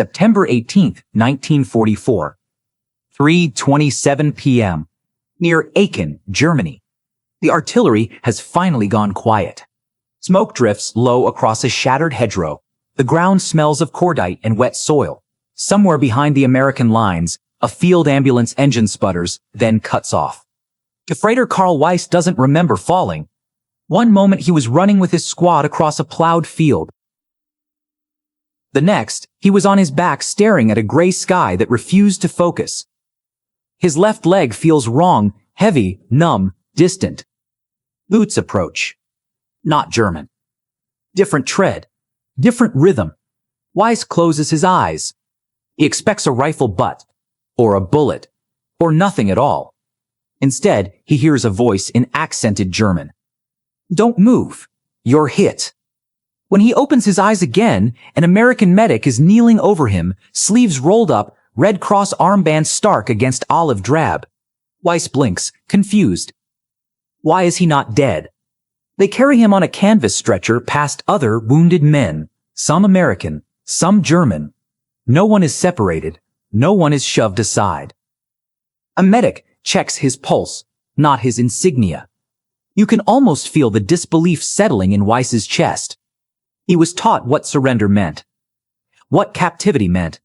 September 18, 1944. 3:27 p.m. Near Aachen, Germany. The artillery has finally gone quiet. Smoke drifts low across a shattered hedgerow. The ground smells of cordite and wet soil. Somewhere behind the American lines, a field ambulance engine sputters, then cuts off. Gefreiter Karl Weiss doesn't remember falling. One moment he was running with his squad across a plowed field. The next, he was on his back staring at a gray sky that refused to focus. His left leg feels wrong, heavy, numb, distant. Boots approach. Not German. Different tread. Different rhythm. Weiss closes his eyes. He expects a rifle butt, or a bullet, or nothing at all. Instead, he hears a voice in accented German. Don't move. You're hit. When he opens his eyes again, an American medic is kneeling over him, sleeves rolled up, Red Cross armband stark against olive drab. Weiss blinks, confused. Why is he not dead? They carry him on a canvas stretcher past other wounded men, some American, some German. No one is separated. No one is shoved aside. A medic checks his pulse, not his insignia. You can almost feel the disbelief settling in Weiss's chest. He was taught what surrender meant, what captivity meant.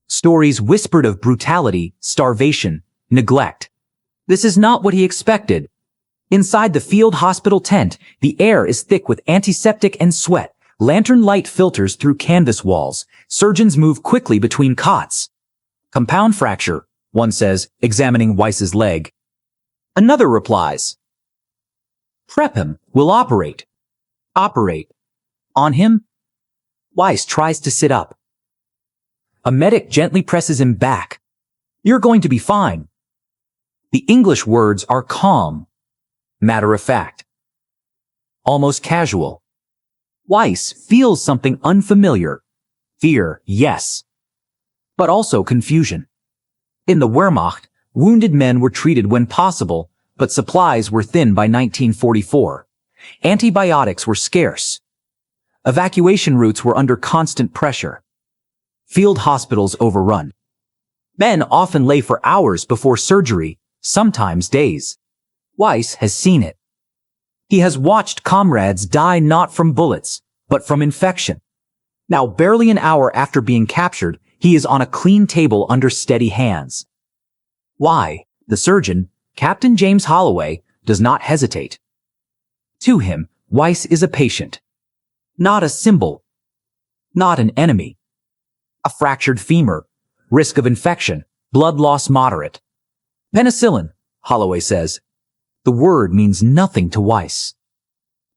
Stories whispered of brutality, starvation, neglect. This is not what he expected. Inside the field hospital tent, the air is thick with antiseptic and sweat. Lantern light filters through canvas walls. Surgeons move quickly between cots. Compound fracture, one says, examining Weiss's leg. Another replies. Prep him. We'll operate. Operate. On him? Weiss tries to sit up. A medic gently presses him back. You're going to be fine. The English words are calm, matter of fact, almost casual. Weiss feels something unfamiliar. Fear, yes, but also confusion. In the Wehrmacht, wounded men were treated when possible, but supplies were thin by 1944. Antibiotics were scarce. Evacuation routes were under constant pressure. Field hospitals overrun. Men often lay for hours before surgery, sometimes days. Weiss has seen it. He has watched comrades die not from bullets, but from infection. Now, barely an hour after being captured, he is on a clean table under steady hands. Why? The surgeon, Captain James Holloway, does not hesitate. To him, Weiss is a patient. Not a symbol. Not an enemy. A fractured femur. Risk of infection. Blood loss moderate. Penicillin, Holloway says. The word means nothing to Weiss.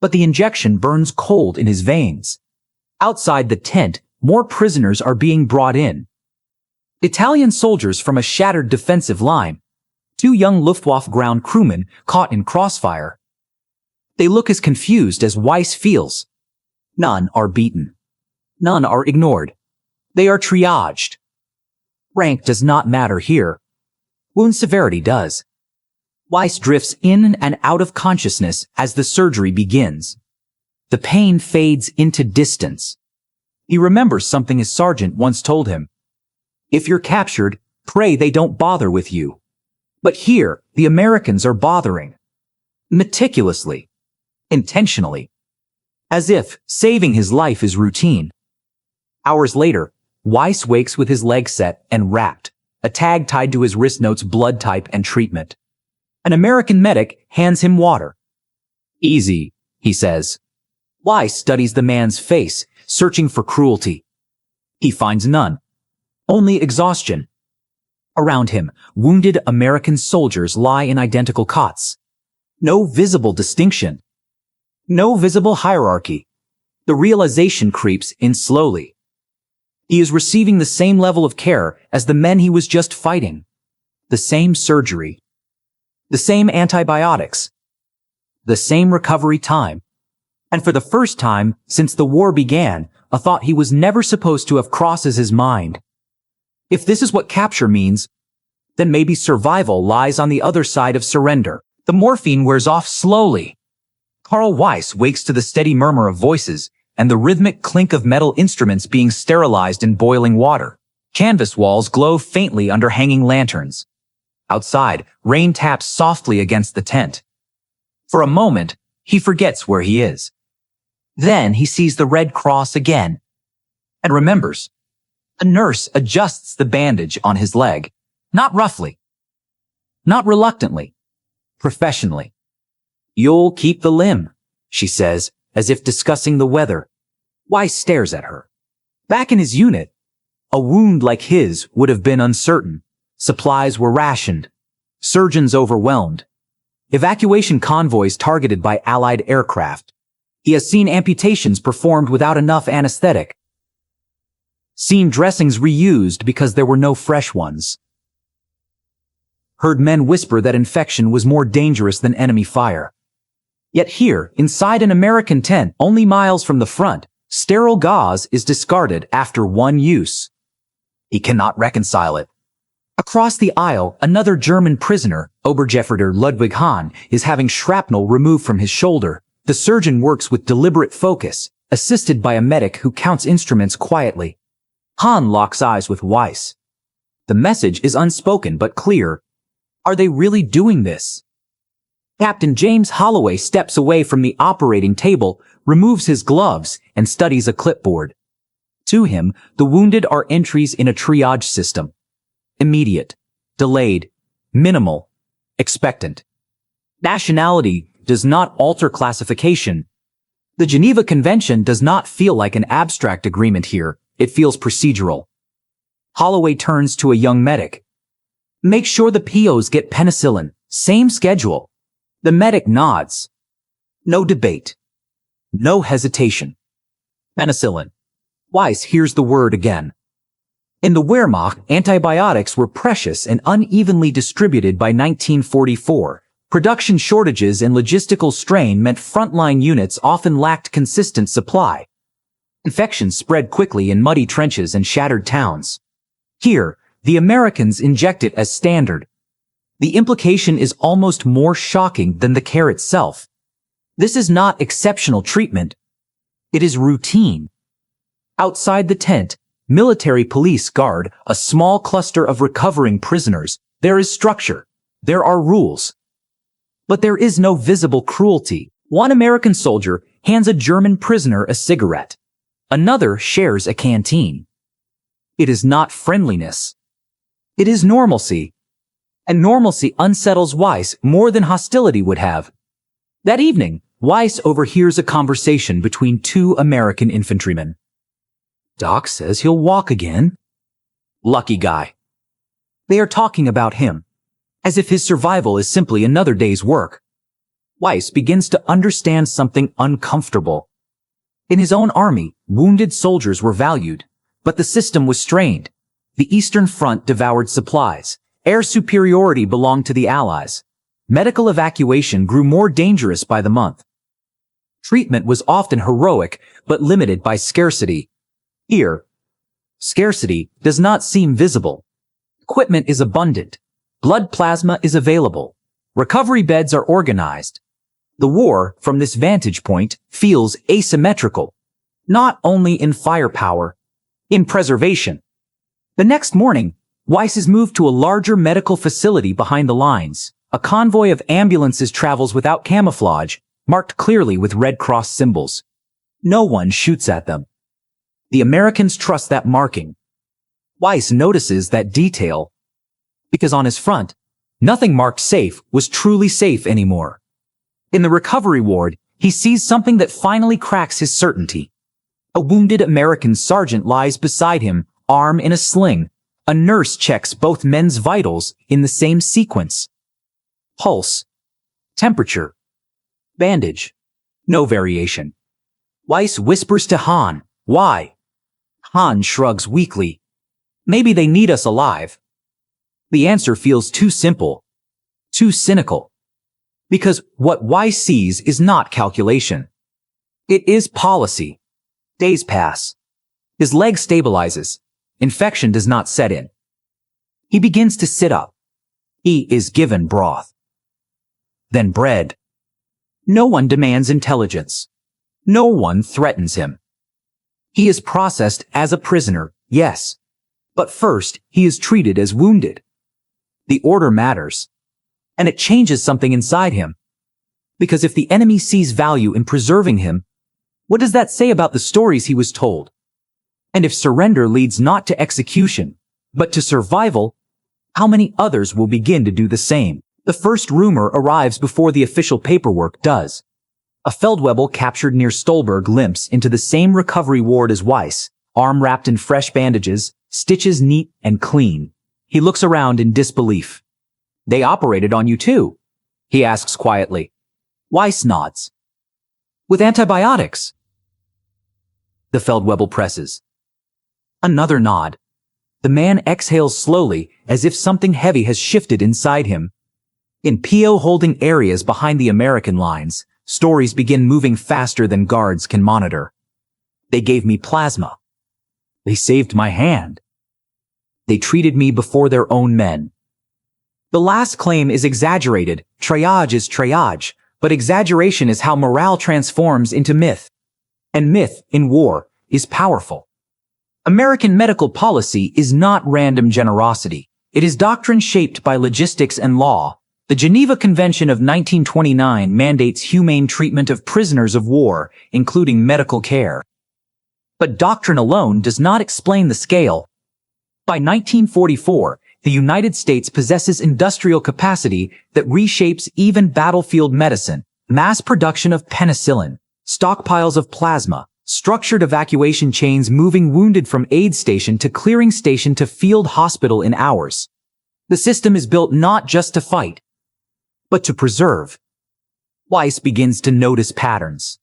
But the injection burns cold in his veins. Outside the tent, more prisoners are being brought in. Italian soldiers from a shattered defensive line. 2 young Luftwaffe ground crewmen caught in crossfire. They look as confused as Weiss feels. None are beaten. None are ignored. They are triaged. Rank does not matter here. Wound severity does. Weiss drifts in and out of consciousness as the surgery begins. The pain fades into distance. He remembers something his sergeant once told him. If you're captured, pray they don't bother with you. But here, the Americans are bothering. Meticulously. Intentionally. As if saving his life is routine. Hours later, Weiss wakes with his leg set and wrapped. A tag tied to his wrist notes blood type and treatment. An American medic hands him water. Easy, he says. Weiss studies the man's face, searching for cruelty. He finds none. Only exhaustion. Around him, wounded American soldiers lie in identical cots. No visible distinction. No visible hierarchy. The realization creeps in slowly. He is receiving the same level of care as the men he was just fighting. The same surgery. The same antibiotics. The same recovery time. And for the first time since the war began, a thought he was never supposed to have crosses his mind. If this is what capture means, then maybe survival lies on the other side of surrender. The morphine wears off slowly. Karl Weiss wakes to the steady murmur of voices, and the rhythmic clink of metal instruments being sterilized in boiling water. Canvas walls glow faintly under hanging lanterns. Outside, rain taps softly against the tent. For a moment, he forgets where he is. Then he sees the Red Cross again and remembers. A nurse adjusts the bandage on his leg, not roughly, not reluctantly, professionally. "You'll keep the limb," she says, as if discussing the weather. Weiss stares at her. Back in his unit, a wound like his would have been uncertain. Supplies were rationed, surgeons overwhelmed, evacuation convoys targeted by Allied aircraft. He has seen amputations performed without enough anesthetic, seen dressings reused because there were no fresh ones, heard men whisper that infection was more dangerous than enemy fire. Yet here, inside an American tent, only miles from the front, sterile gauze is discarded after one use. He cannot reconcile it. Across the aisle, another German prisoner, Obergefreiter Ludwig Hahn, is having shrapnel removed from his shoulder. The surgeon works with deliberate focus, assisted by a medic who counts instruments quietly. Hahn locks eyes with Weiss. The message is unspoken but clear. Are they really doing this? Captain James Holloway steps away from the operating table, removes his gloves, and studies a clipboard. To him, the wounded are entries in a triage system. Immediate, delayed, minimal, expectant. Nationality does not alter classification. The Geneva Convention does not feel like an abstract agreement here. It feels procedural. Holloway turns to a young medic. "Make sure the POs get penicillin. Same schedule." The medic nods. No debate. No hesitation. Penicillin. Weiss hears the word again. In the Wehrmacht, antibiotics were precious and unevenly distributed by 1944. Production shortages and logistical strain meant frontline units often lacked consistent supply. Infections spread quickly in muddy trenches and shattered towns. Here, the Americans inject it as standard. The implication is almost more shocking than the care itself. This is not exceptional treatment. It is routine. Outside the tent, military police guard a small cluster of recovering prisoners. There is structure. There are rules. But there is no visible cruelty. One American soldier hands a German prisoner a cigarette. Another shares a canteen. It is not friendliness. It is normalcy. And normalcy unsettles Weiss more than hostility would have. That evening, Weiss overhears a conversation between two American infantrymen. "Doc says he'll walk again." Lucky guy. They are talking about him, as if his survival is simply another day's work. Weiss begins to understand something uncomfortable. In his own army, wounded soldiers were valued, but the system was strained. The Eastern Front devoured supplies. Air superiority belonged to the Allies. Medical evacuation grew more dangerous by the month. Treatment was often heroic, but limited by scarcity. Here, scarcity does not seem visible. Equipment is abundant. Blood plasma is available. Recovery beds are organized. The war, from this vantage point, feels asymmetrical, not only in firepower, in preservation. The next morning, Weiss is moved to a larger medical facility behind the lines. A convoy of ambulances travels without camouflage, marked clearly with Red Cross symbols. No one shoots at them. The Americans trust that marking. Weiss notices that detail, because on his front, nothing marked safe was truly safe anymore. In the recovery ward, he sees something that finally cracks his certainty. A wounded American sergeant lies beside him, arm in a sling. A nurse checks both men's vitals in the same sequence. Pulse, temperature, bandage, no variation. Weiss whispers to Hahn, "Why?" Hahn shrugs weakly. "Maybe they need us alive." The answer feels too simple, too cynical. Because what Weiss sees is not calculation. It is policy. Days pass. His leg stabilizes. Infection does not set in. He begins to sit up. He is given broth. Then bread. No one demands intelligence. No one threatens him. He is processed as a prisoner, yes. But first, he is treated as wounded. The order matters. And it changes something inside him. Because if the enemy sees value in preserving him, what does that say about the stories he was told? And if surrender leads not to execution, but to survival, how many others will begin to do the same? The first rumor arrives before the official paperwork does. A Feldwebel captured near Stolberg limps into the same recovery ward as Weiss, arm wrapped in fresh bandages, stitches neat and clean. He looks around in disbelief. "They operated on you too?" he asks quietly. Weiss nods. "With antibiotics?" The Feldwebel presses. Another nod. The man exhales slowly, as if something heavy has shifted inside him. In PO-holding areas behind the American lines, stories begin moving faster than guards can monitor. They gave me plasma. They saved my hand. They treated me before their own men. The last claim is exaggerated. Triage is triage, but exaggeration is how morale transforms into myth. And myth, in war, is powerful. American medical policy is not random generosity. It is doctrine shaped by logistics and law. The Geneva Convention of 1929 mandates humane treatment of prisoners of war, including medical care. But doctrine alone does not explain the scale. By 1944, the United States possesses industrial capacity that reshapes even battlefield medicine, mass production of penicillin, stockpiles of plasma, structured evacuation chains moving wounded from aid station to clearing station to field hospital in hours. The system is built not just to fight, but to preserve. Weiss begins to notice patterns.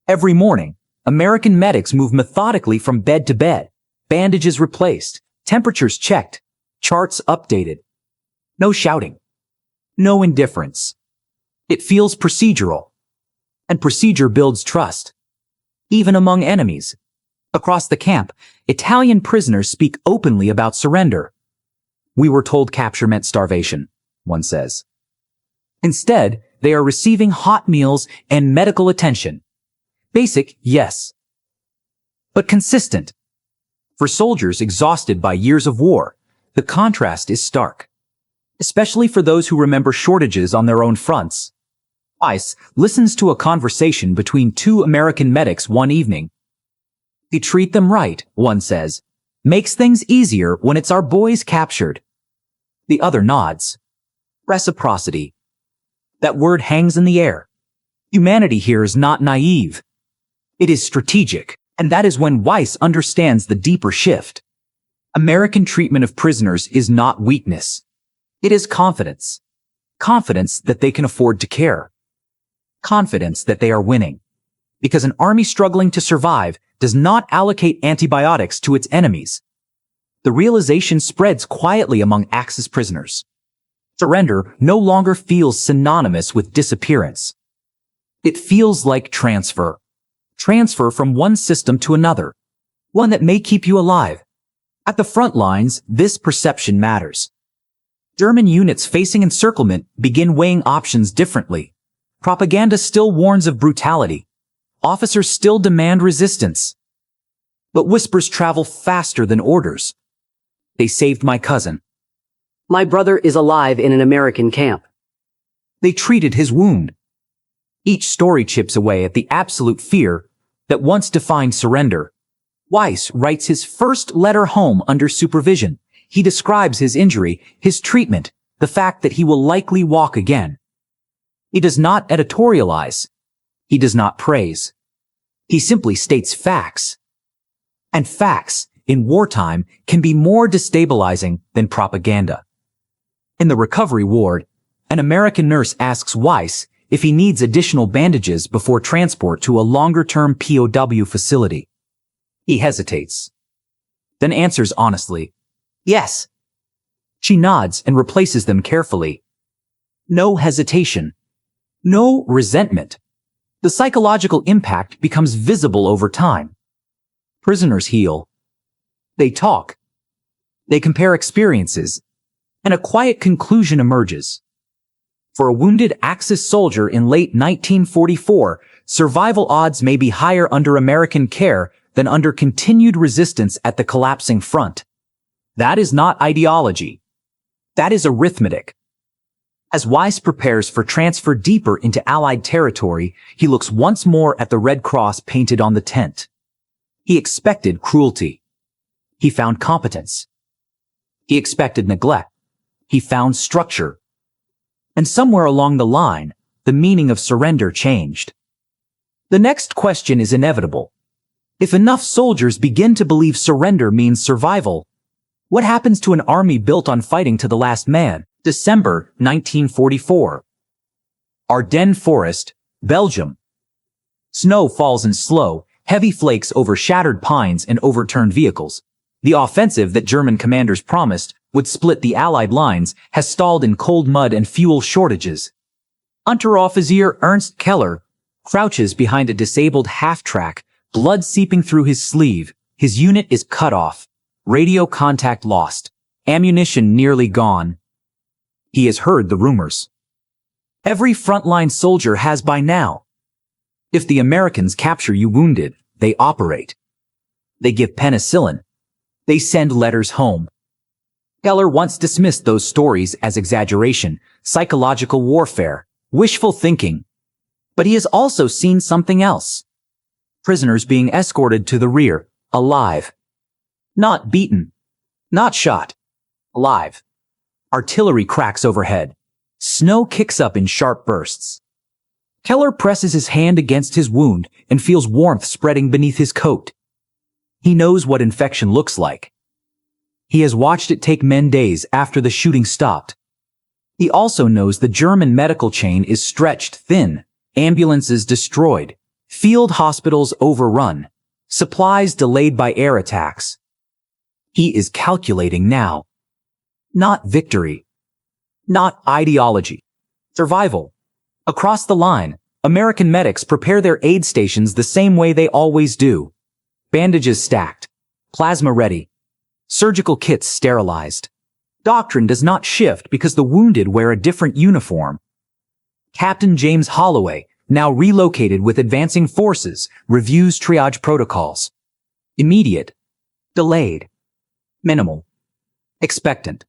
Every morning, American medics move methodically from bed to bed, bandages replaced, temperatures checked, charts updated. No shouting. No indifference. It feels procedural. And procedure builds trust. Even among enemies. Across the camp, Italian prisoners speak openly about surrender. "We were told capture meant starvation," one says. Instead, they are receiving hot meals and medical attention. Basic, yes. But consistent. For soldiers exhausted by years of war, the contrast is stark. Especially for those who remember shortages on their own fronts. Weiss listens to a conversation between two American medics one evening. "They treat them right," one says. "Makes things easier when it's our boys captured." The other nods. Reciprocity. That word hangs in the air. Humanity here is not naive. It is strategic, and that is when Weiss understands the deeper shift. American treatment of prisoners is not weakness. It is confidence. Confidence that they can afford to care. Confidence that they are winning. Because an army struggling to survive does not allocate antibiotics to its enemies. The realization spreads quietly among Axis prisoners. Surrender no longer feels synonymous with disappearance. It feels like transfer. Transfer from one system to another. One that may keep you alive. At the front lines, this perception matters. German units facing encirclement begin weighing options differently. Propaganda still warns of brutality. Officers still demand resistance. But whispers travel faster than orders. "They saved my cousin." "My brother is alive in an American camp." "They treated his wound." Each story chips away at the absolute fear that once defined surrender. Weiss writes his first letter home under supervision. He describes his injury, his treatment, the fact that he will likely walk again. He does not editorialize. He does not praise. He simply states facts. And facts, in wartime, can be more destabilizing than propaganda. In the recovery ward, an American nurse asks Weiss if he needs additional bandages before transport to a longer-term POW facility. He hesitates, then answers honestly, "Yes." She nods and replaces them carefully. No hesitation. No resentment. The psychological impact becomes visible over time. Prisoners heal. They talk. They compare experiences. And a quiet conclusion emerges. For a wounded Axis soldier in late 1944, survival odds may be higher under American care than than under continued resistance at the collapsing front. That is not ideology. That is arithmetic. As Weiss prepares for transfer deeper into Allied territory, he looks once more at the Red Cross painted on the tent. He expected cruelty. He found competence. He expected neglect. He found structure. And somewhere along the line, the meaning of surrender changed. The next question is inevitable. If enough soldiers begin to believe surrender means survival, what happens to an army built on fighting to the last man? December 1944. Ardennes Forest, Belgium. Snow falls in slow, heavy flakes over shattered pines and overturned vehicles. The offensive that German commanders promised would split the Allied lines has stalled in cold mud and fuel shortages. Unteroffizier Ernst Keller crouches behind a disabled half-track, blood seeping through his sleeve. His unit is cut off, radio contact lost, ammunition nearly gone. He has heard the rumors. Every frontline soldier has by now. If the Americans capture you wounded, they operate. They give penicillin. They send letters home. Keller once dismissed those stories as exaggeration, psychological warfare, wishful thinking. But he has also seen something else. Prisoners being escorted to the rear, alive. Not beaten. Not shot. Alive. Artillery cracks overhead. Snow kicks up in sharp bursts. Keller presses his hand against his wound and feels warmth spreading beneath his coat. He knows what infection looks like. He has watched it take men days after the shooting stopped. He also knows the German medical chain is stretched thin, ambulances destroyed, field hospitals overrun, supplies delayed by air attacks. He is calculating now. Not victory. Not ideology. Survival. Across the line, American medics prepare their aid stations the same way they always do. Bandages stacked. Plasma ready. Surgical kits sterilized. Doctrine does not shift because the wounded wear a different uniform. Captain James Holloway, now relocated with advancing forces, reviews triage protocols. Immediate. Delayed. Minimal. Expectant.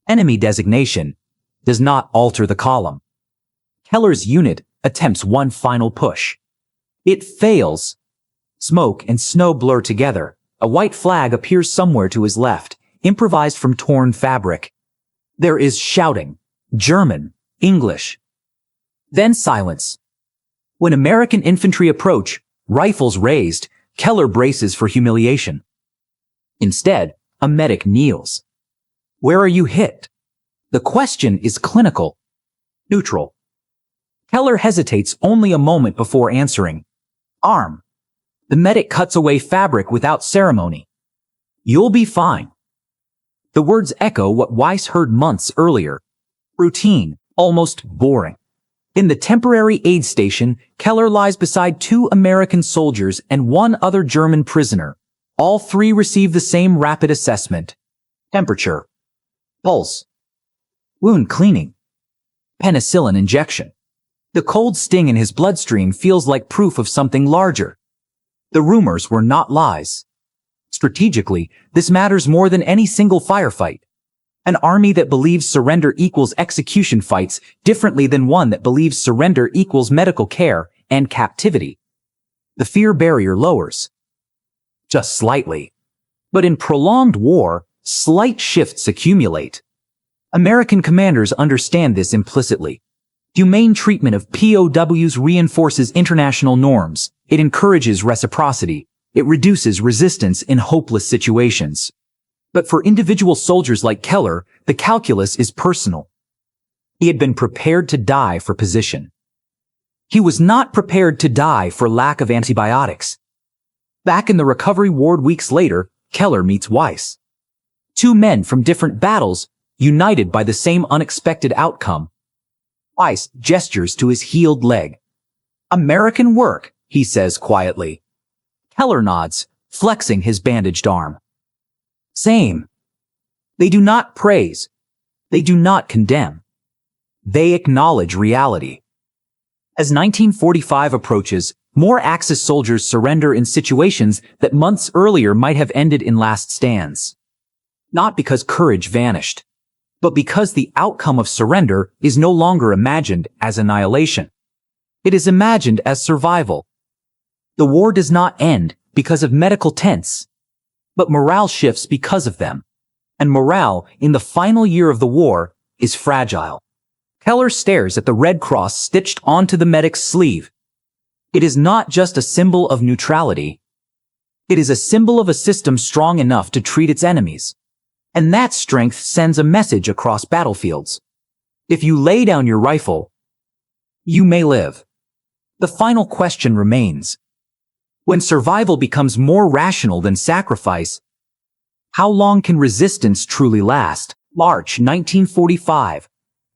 Enemy designation does not alter the column. Keller's unit attempts one final push. It fails. Smoke and snow blur together. A white flag appears somewhere to his left, improvised from torn fabric. There is shouting. German, English. Then silence. When American infantry approach, rifles raised, Keller braces for humiliation. Instead, a medic kneels. Where are you hit? The question is clinical. Neutral. Keller hesitates only a moment before answering. Arm. The medic cuts away fabric without ceremony. You'll be fine. The words echo what Weiss heard months earlier. Routine, almost boring. In the temporary aid station, Keller lies beside 2 American soldiers and 1 other German prisoner. All 3 receive the same rapid assessment. Temperature. Pulse. Wound cleaning. Penicillin injection. The cold sting in his bloodstream feels like proof of something larger. The rumors were not lies. Strategically, this matters more than any single firefight. An army that believes surrender equals execution fights differently than one that believes surrender equals medical care and captivity. The fear barrier lowers. Just slightly. But in prolonged war, slight shifts accumulate. American commanders understand this implicitly. Humane treatment of POWs reinforces international norms. It encourages reciprocity. It reduces resistance in hopeless situations. But for individual soldiers like Keller, the calculus is personal. He had been prepared to die for position. He was not prepared to die for lack of antibiotics. Back in the recovery ward weeks later, Keller meets Weiss. 2 men from different battles, united by the same unexpected outcome. Weiss gestures to his healed leg. American work, he says quietly. Keller nods, flexing his bandaged arm. Same. They do not praise. They do not condemn. They acknowledge reality. As 1945 approaches, more Axis soldiers surrender in situations that months earlier might have ended in last stands. Not because courage vanished, but because the outcome of surrender is no longer imagined as annihilation. It is imagined as survival. The war does not end because of medical tents, but morale shifts because of them. And morale in the final year of the war is fragile. Keller stares at the Red Cross stitched onto the medic's sleeve. It is not just a symbol of neutrality. It is a symbol of a system strong enough to treat its enemies. And that strength sends a message across battlefields. If you lay down your rifle, you may live. The final question remains. When survival becomes more rational than sacrifice, how long can resistance truly last? March 1945.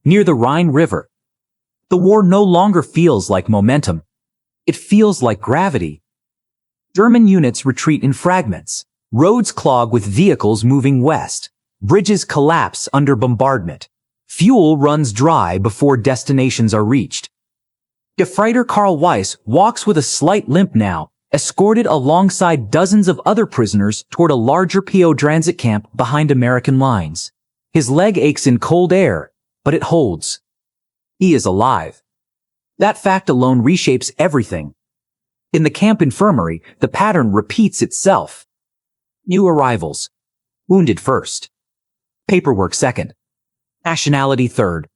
Near the Rhine River. The war no longer feels like momentum. It feels like gravity. German units retreat in fragments. Roads clog with vehicles moving west. Bridges collapse under bombardment. Fuel runs dry before destinations are reached. Gefreiter Karl Weiss walks with a slight limp now, escorted alongside dozens of other prisoners toward a larger PO transit camp behind American lines. His leg aches in cold air, but it holds. He is alive. That fact alone reshapes everything. In the camp infirmary, the pattern repeats itself. New arrivals. Wounded first. Paperwork second. Nationality third.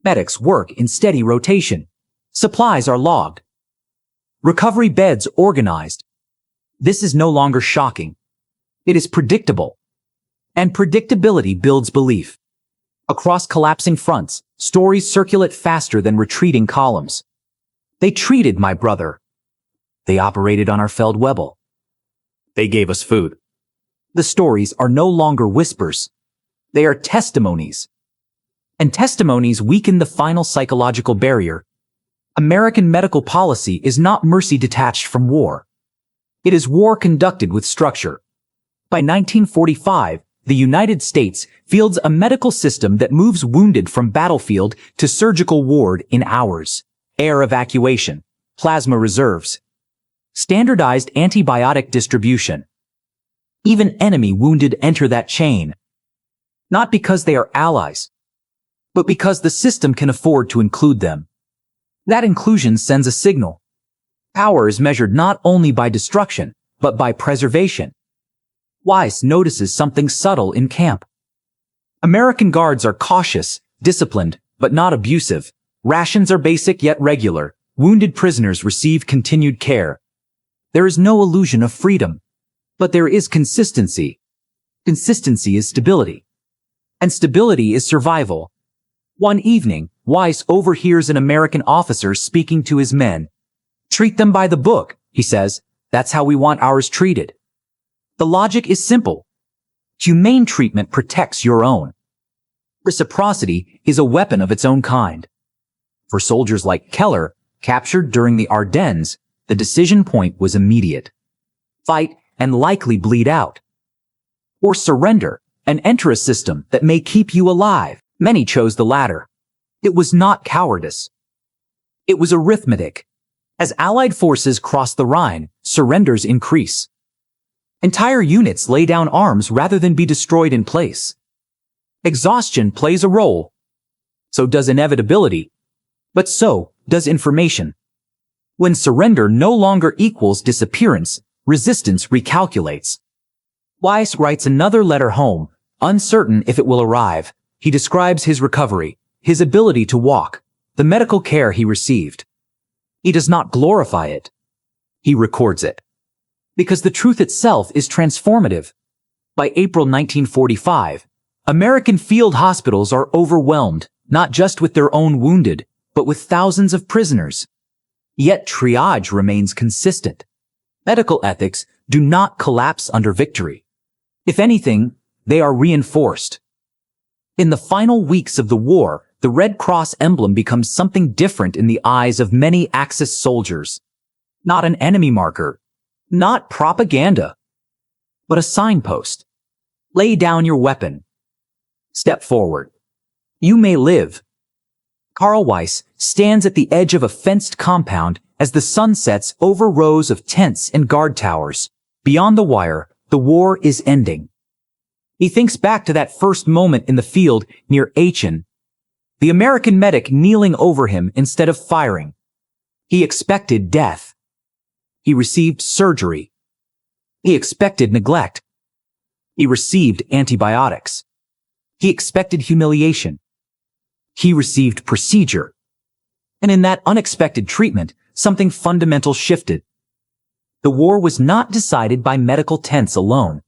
Medics work in steady rotation. Supplies are logged. Recovery beds organized. This is no longer shocking. It is predictable. And predictability builds belief. Across collapsing fronts, stories circulate faster than retreating columns. They treated my brother. They operated on our Feldwebel. They gave us food. The stories are no longer whispers. They are testimonies. And testimonies weaken the final psychological barrier. American medical policy is not mercy detached from war. It is war conducted with structure. By 1945, the United States fields a medical system that moves wounded from battlefield to surgical ward in hours. Air evacuation, plasma reserves, standardized antibiotic distribution. Even enemy wounded enter that chain. Not because they are allies, but because the system can afford to include them. That inclusion sends a signal. Power is measured not only by destruction, but by preservation. Weiss notices something subtle in camp. American guards are cautious, disciplined, but not abusive. Rations are basic yet regular. Wounded prisoners receive continued care. There is no illusion of freedom, but there is consistency. Consistency is stability. And stability is survival. One evening, Weiss overhears an American officer speaking to his men. Treat them by the book, he says. That's how we want ours treated. The logic is simple. Humane treatment protects your own. Reciprocity is a weapon of its own kind. For soldiers like Keller, captured during the Ardennes, the decision point was immediate. Fight and likely bleed out. Or surrender and enter a system that may keep you alive. Many chose the latter. It was not cowardice. It was arithmetic. As Allied forces cross the Rhine, surrenders increase. Entire units lay down arms rather than be destroyed in place. Exhaustion plays a role. So does inevitability. But so does information. When surrender no longer equals disappearance, resistance recalculates. Weiss writes another letter home, uncertain if it will arrive. He describes his recovery, his ability to walk, the medical care he received. He does not glorify it. He records it. Because the truth itself is transformative. By April 1945, American field hospitals are overwhelmed, not just with their own wounded, but with thousands of prisoners. Yet triage remains consistent. Medical ethics do not collapse under victory. If anything, they are reinforced. In the final weeks of the war, the Red Cross emblem becomes something different in the eyes of many Axis soldiers. Not an enemy marker, not propaganda, but a signpost. Lay down your weapon. Step forward. You may live. Karl Weiss stands at the edge of a fenced compound as the sun sets over rows of tents and guard towers. Beyond the wire, the war is ending. He thinks back to that first moment in the field near Aachen, the American medic kneeling over him instead of firing. He expected death. He received surgery. He expected neglect. He received antibiotics. He expected humiliation. He received procedure. And in that unexpected treatment, something fundamental shifted. The war was not decided by medical tents alone.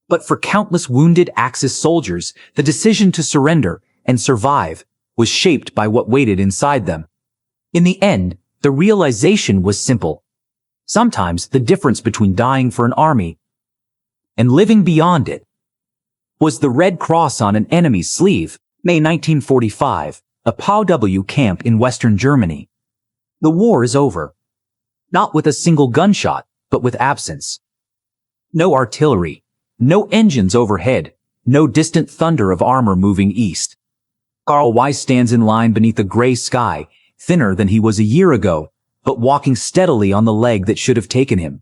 But for countless wounded Axis soldiers, the decision to surrender and survive was shaped by what waited inside them. In the end, the realization was simple. Sometimes the difference between dying for an army and living beyond it was the red cross on an enemy's sleeve. May 1945, a POW camp in Western Germany. The war is over. Not with a single gunshot, but with absence. No artillery, no engines overhead, no distant thunder of armor moving east. Karl Weiss stands in line beneath a gray sky, thinner than he was a year ago, but walking steadily on the leg that should have taken him.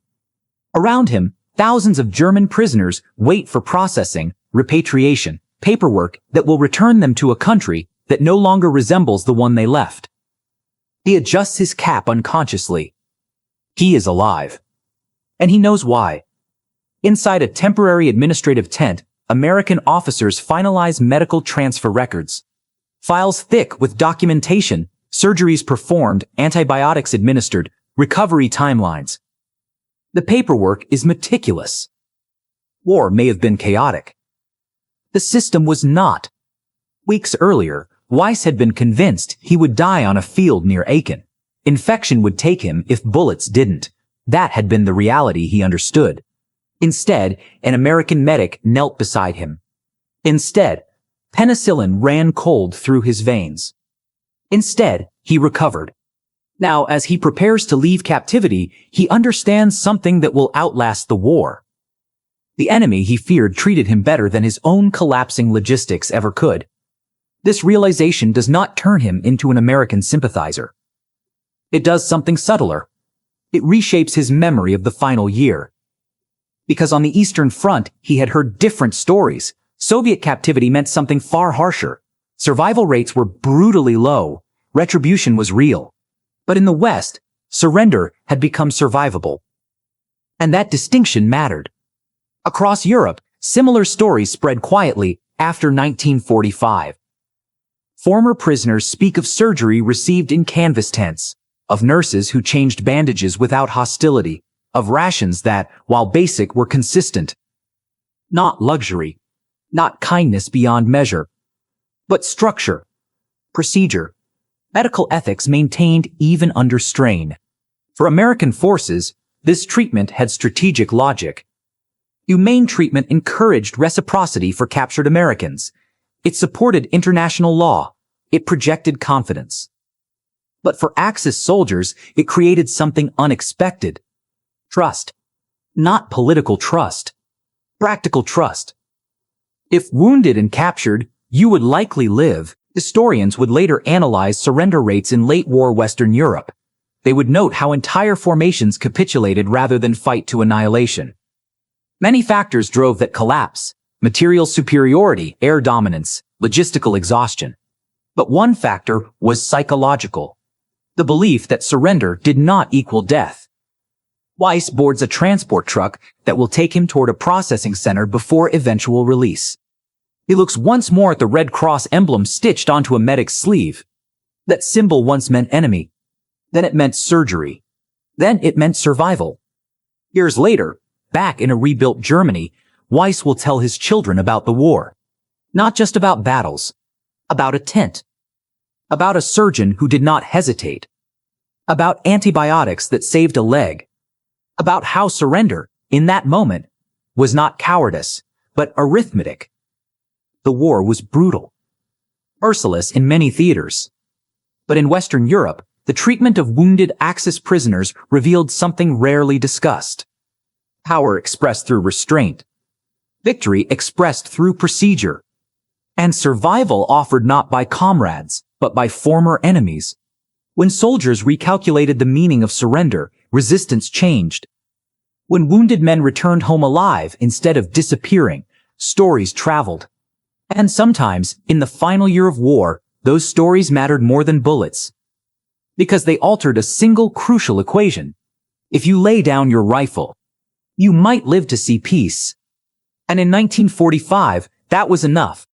Around him, thousands of German prisoners wait for processing, repatriation, paperwork that will return them to a country that no longer resembles the one they left. He adjusts his cap unconsciously. He is alive. And he knows why. Inside a temporary administrative tent, American officers finalize medical transfer records. Files thick with documentation, surgeries performed, antibiotics administered, recovery timelines. The paperwork is meticulous. War may have been chaotic. The system was not. Weeks earlier, Weiss had been convinced he would die on a field near Aachen. Infection would take him if bullets didn't. That had been the reality he understood. Instead, an American medic knelt beside him. Instead, penicillin ran cold through his veins. Instead, he recovered. Now, as he prepares to leave captivity, he understands something that will outlast the war. The enemy he feared treated him better than his own collapsing logistics ever could. This realization does not turn him into an American sympathizer. It does something subtler. It reshapes his memory of the final year. Because on the Eastern Front, he had heard different stories. Soviet captivity meant something far harsher. Survival rates were brutally low. Retribution was real. But in the West, surrender had become survivable. And that distinction mattered. Across Europe, similar stories spread quietly after 1945. Former prisoners speak of surgery received in canvas tents, of nurses who changed bandages without hostility, of rations that, while basic, were consistent. Not luxury, not kindness beyond measure, but structure, procedure, medical ethics maintained even under strain. For American forces, this treatment had strategic logic. Humane treatment encouraged reciprocity for captured Americans. It supported international law. It projected confidence. But for Axis soldiers, it created something unexpected. Trust. Not political trust. Practical trust. If wounded and captured, you would likely live. Historians would later analyze surrender rates in late-war Western Europe. They would note how entire formations capitulated rather than fight to annihilation. Many factors drove that collapse: material superiority, air dominance, logistical exhaustion. But one factor was psychological: the belief that surrender did not equal death. Weiss boards a transport truck that will take him toward a processing center before eventual release. He looks once more at the Red Cross emblem stitched onto a medic's sleeve. That symbol once meant enemy. Then it meant surgery. Then it meant survival. Years later, back in a rebuilt Germany, Weiss will tell his children about the war. Not just about battles. About a tent. About a surgeon who did not hesitate. About antibiotics that saved a leg. About how surrender, in that moment, was not cowardice, but arithmetic. The war was brutal. Merciless in many theaters. But in Western Europe, the treatment of wounded Axis prisoners revealed something rarely discussed. Power expressed through restraint. Victory expressed through procedure. And survival offered not by comrades, but by former enemies. When soldiers recalculated the meaning of surrender, resistance changed. When wounded men returned home alive instead of disappearing, stories traveled. And sometimes, in the final year of war, those stories mattered more than bullets. Because they altered a single crucial equation. If you lay down your rifle, you might live to see peace. And in 1945, that was enough.